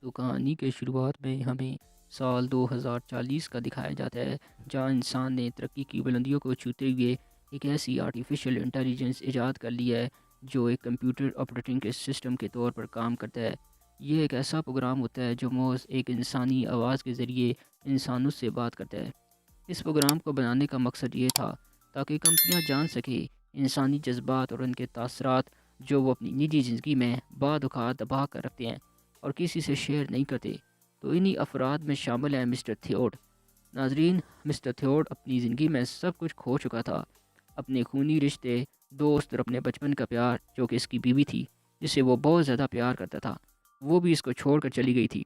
تو کہانی کے شروعات میں ہمیں سال 2040 کا دکھایا جاتا ہے، جہاں انسان نے ترقی کی بلندیوں کو چھوتے ہوئے ایک ایسی آرٹیفیشل انٹیلیجنس ایجاد کر لی ہے جو ایک کمپیوٹر آپریٹنگ کے سسٹم کے طور پر کام کرتا ہے۔ یہ ایک ایسا پروگرام ہوتا ہے جو محض ایک انسانی آواز کے ذریعے انسانوں سے بات کرتا ہے۔ اس پروگرام کو بنانے کا مقصد یہ تھا تاکہ کمپنیاں جان سکیں انسانی جذبات اور ان کے تاثرات جو وہ اپنی نجی زندگی میں بعض اوقات دبا کر رکھتے ہیں اور کسی سے شیئر نہیں کرتے۔ تو انہی افراد میں شامل ہیں مسٹر تھیوڈ۔ ناظرین، مسٹر تھیوڈ اپنی زندگی میں سب کچھ کھو چکا تھا، اپنے خونی رشتے، دوست اور اپنے بچپن کا پیار جو کہ اس کی بیوی تھی جسے وہ بہت زیادہ پیار کرتا تھا، وہ بھی اس کو چھوڑ کر چلی گئی تھی۔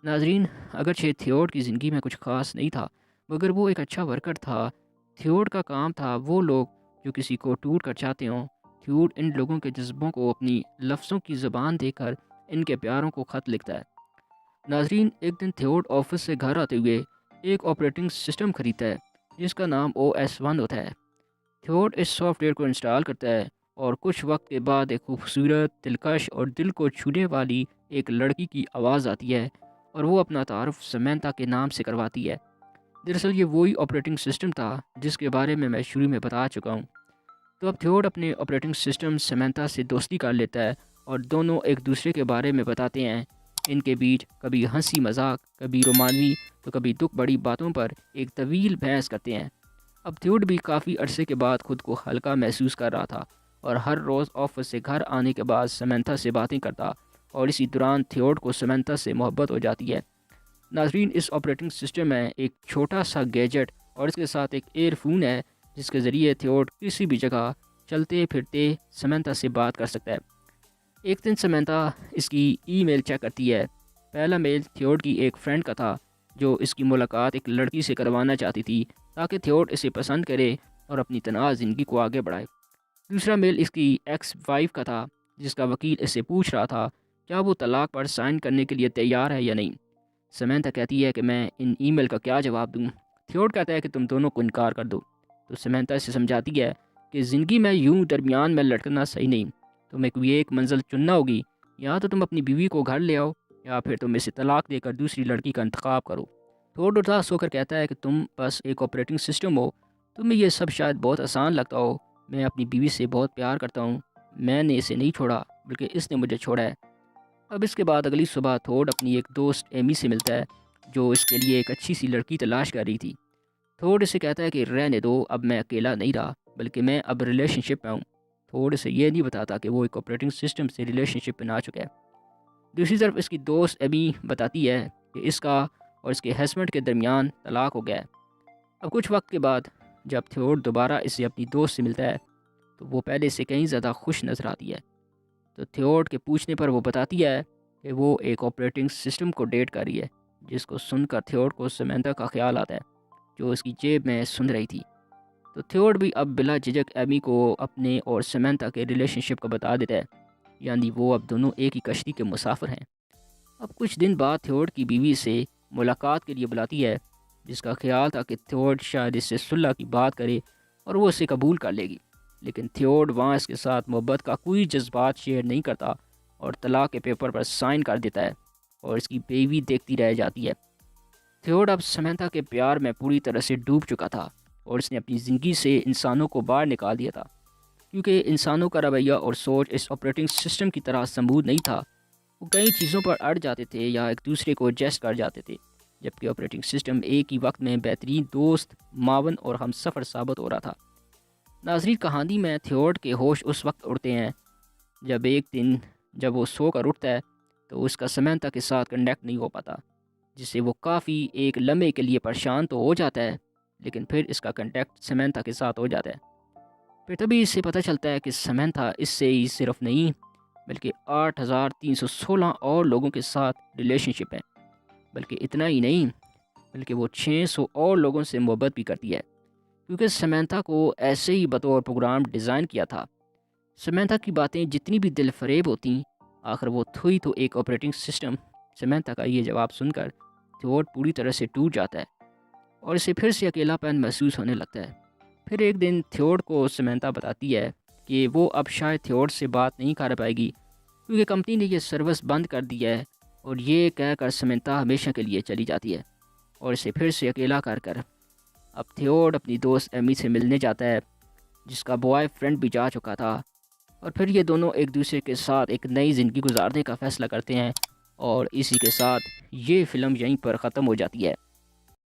ناظرین، اگرچہ تھیوڈ کی زندگی میں کچھ خاص نہیں تھا مگر وہ ایک اچھا ورکر تھا۔ تھیوڈ کا کام تھا وہ لوگ جو کسی کو ٹوٹ کر چاہتے ہوں۔ تھیوڈ ان لوگوں کے جذبوں کو اپنی لفظوں کی زبان دے کر ان کے پیاروں کو خط لکھتا ہے۔ ناظرین، ایک دن تھیوڈ آفس سے گھر آتے ہوئے ایک آپریٹنگ سسٹم خریدتا ہے جس کا نام OS1 ہوتا ہے۔ تھیوڈ اس سافٹ ویئر کو انسٹال کرتا ہے اور کچھ وقت کے بعد ایک خوبصورت، دلکش اور دل کو چھونے والی ایک لڑکی کی آواز آتی ہے اور وہ اپنا تعارف سمینتا کے نام سے کرواتی ہے۔ دراصل یہ وہی آپریٹنگ سسٹم تھا جس کے بارے میں شروع میں بتا چکا ہوں۔ تو اب تھیوڈ اپنے آپریٹنگ سسٹم سمینتا سے دوستی کر لیتا ہے اور دونوں ایک دوسرے کے بارے میں بتاتے ہیں۔ ان کے بیچ کبھی ہنسی مذاق، کبھی رومانوی تو کبھی دکھ بڑی باتوں پر ایک طویل بحث کرتے ہیں۔ اب تھیوڈ بھی کافی عرصے کے بعد خود کو ہلکا محسوس کر رہا تھا اور ہر روز آفس سے گھر آنے کے بعد سمینتا سے باتیں کرتا اور اسی دوران تھیوڈ کو سمینتا سے محبت ہو جاتی ہے۔ ناظرین، اس آپریٹنگ سسٹم میں ایک چھوٹا سا گیجٹ اور اس کے ساتھ ایک ایئر فون ہے جس کے ذریعے تھیوڈ کسی بھی جگہ چلتے پھرتے سمینتا سے بات کر سکتا ہے۔ ایک دن سمینتا اس کی ای میل چیک کرتی ہے۔ پہلا میل تھیوڈ کی ایک فرینڈ کا تھا جو اس کی ملاقات ایک لڑکی سے کروانا چاہتی تھی تاکہ تھیوڈ اسے پسند کرے اور اپنی تنہا زندگی کو آگے بڑھائے۔ دوسرا میل اس کی ایکس وائف کا تھا جس کا وکیل اس سے پوچھ رہا تھا کیا وہ طلاق پر سائن کرنے کے لیے تیار ہے یا نہیں۔ سمینتا کہتی ہے کہ میں ان ای میل کا کیا جواب دوں۔ تھیوڈ کہتا ہے کہ تم دونوں کو انکار کر دو۔ تو سمینتا اسے سمجھاتی ہے کہ زندگی میں یوں درمیان میں لٹکنا صحیح نہیں، تمہیں کوئی ایک منزل چننا ہوگی، یا تو تم اپنی بیوی کو گھر لے آؤ یا پھر تم اسے طلاق دے کر دوسری لڑکی کا انتخاب کرو۔ تھیوڈ اداس ہو کر کہتا ہے کہ تم بس ایک آپریٹنگ سسٹم ہو، تمہیں یہ سب شاید بہت آسان لگتا ہو، میں اپنی بیوی سے بہت پیار کرتا ہوں، میں نے اسے نہیں چھوڑا بلکہ اس نے مجھے چھوڑا ہے۔ اب اس کے بعد اگلی صبح تھیوڈ اپنی ایک دوست ایمی سے ملتا ہے جو اس کے لیے ایک اچھی سی لڑکی تلاش کر رہی تھی۔ تھیوڈ اسے کہتا ہے کہ رہنے دو، اب میں اکیلا نہیں رہا بلکہ میں اب ریلیشن شپ میں ہوں۔ تھیوڈ اسے یہ نہیں بتاتا کہ وہ ایک آپریٹنگ سسٹم سے ریلیشن شپ میں آ چکا ہے۔ دوسری طرف اس کی دوست ایمی بتاتی ہے کہ اس کا اور اس کے ہسبینڈ کے درمیان طلاق ہو گیا ہے۔ اب کچھ وقت کے بعد جب تھیوڈ دوبارہ اسے اپنی دوست سے ملتا ہے تو وہ پہلے سے کہیں زیادہ خوش نظر آتی ہے۔ تو تھیوڈ کے پوچھنے پر وہ بتاتی ہے کہ وہ ایک آپریٹنگ سسٹم کو ڈیٹ کر رہی ہے، جس کو سن کر تھیوڈ کو سمینتا کا خیال آتا ہے جو اس کی جیب میں سن رہی تھی۔ تو تھیوڈ بھی اب بلا جھجک ایمی کو اپنے اور سمینتا کے ریلیشن شپ کو بتا دیتا ہے، یعنی وہ اب دونوں ایک ہی کشتی کے مسافر ہیں۔ اب کچھ دن بعد تھیوڈ کی بیوی سے ملاقات کے لیے بلاتی ہے، جس کا خیال تھا کہ تھیوڈ شاید اس سے صلح کی بات کرے اور وہ اسے قبول کر لے گی، لیکن تھیوڈ وہاں اس کے ساتھ محبت کا کوئی جذبات شیئر نہیں کرتا اور طلاق کے پیپر پر سائن کر دیتا ہے اور اس کی بیوی دیکھتی رہ جاتی ہے۔ تھیوڈ اب سمینتا کے پیار میں پوری طرح سے ڈوب چکا تھا اور اس نے اپنی زندگی سے انسانوں کو باہر نکال دیا تھا، کیونکہ انسانوں کا رویہ اور سوچ اس آپریٹنگ سسٹم کی طرح سمبود نہیں تھا۔ وہ کئی چیزوں پر اڑ جاتے تھے یا ایک دوسرے کو ایڈجسٹ کر جاتے تھے، جبکہ آپریٹنگ سسٹم ایک ہی وقت میں بہترین دوست، معاون اور ہم سفر ثابت ہو رہا تھا۔ ناظرین، کہانی میں تھیوڈ کے ہوش اس وقت اڑتے ہیں جب ایک دن جب وہ سو کر اٹھتا ہے تو اس کا سمینتا کے ساتھ کنیکٹ نہیں ہو پاتا، جس سے وہ کافی ایک لمحے کے لیے پریشان تو ہو جاتا ہے، لیکن پھر اس کا کنٹیکٹ سمینتا کے ساتھ ہو جاتا ہے۔ پھر تبھی اس سے پتہ چلتا ہے کہ سمینتا اس سے ہی صرف نہیں بلکہ 8316 اور لوگوں کے ساتھ ریلیشن شپ ہے، بلکہ اتنا ہی نہیں بلکہ وہ 600 اور لوگوں سے محبت بھی کرتی ہے، کیونکہ سمینتا کو ایسے ہی بطور پروگرام ڈیزائن کیا تھا۔ سمینتا کی باتیں جتنی بھی دل فریب ہوتی، آخر وہ تھوئی تو ایک آپریٹنگ سسٹم۔ سمینتا کا یہ جواب سن کر تھیوڈ پوری طرح سے ٹوٹ جاتا ہے اور اسے پھر سے اکیلا پن محسوس ہونے لگتا ہے۔ پھر ایک دن تھیوڈ کو سمینتا بتاتی ہے کہ وہ اب شاید تھیوڈ سے بات نہیں کر پائے گی کیونکہ کمپنی نے یہ سروس بند کر دی ہے اور یہ کہہ کر سمنتا ہمیشہ کے لیے چلی جاتی ہے اور اسے پھر سے اکیلا کر اب تھیوڈ اپنی دوست ایمی سے ملنے جاتا ہے، جس کا بوائے فرینڈ بھی جا چکا تھا، اور پھر یہ دونوں ایک دوسرے کے ساتھ ایک نئی زندگی گزارنے کا فیصلہ کرتے ہیں، اور اسی کے ساتھ یہ فلم یہیں پر ختم ہو جاتی ہے۔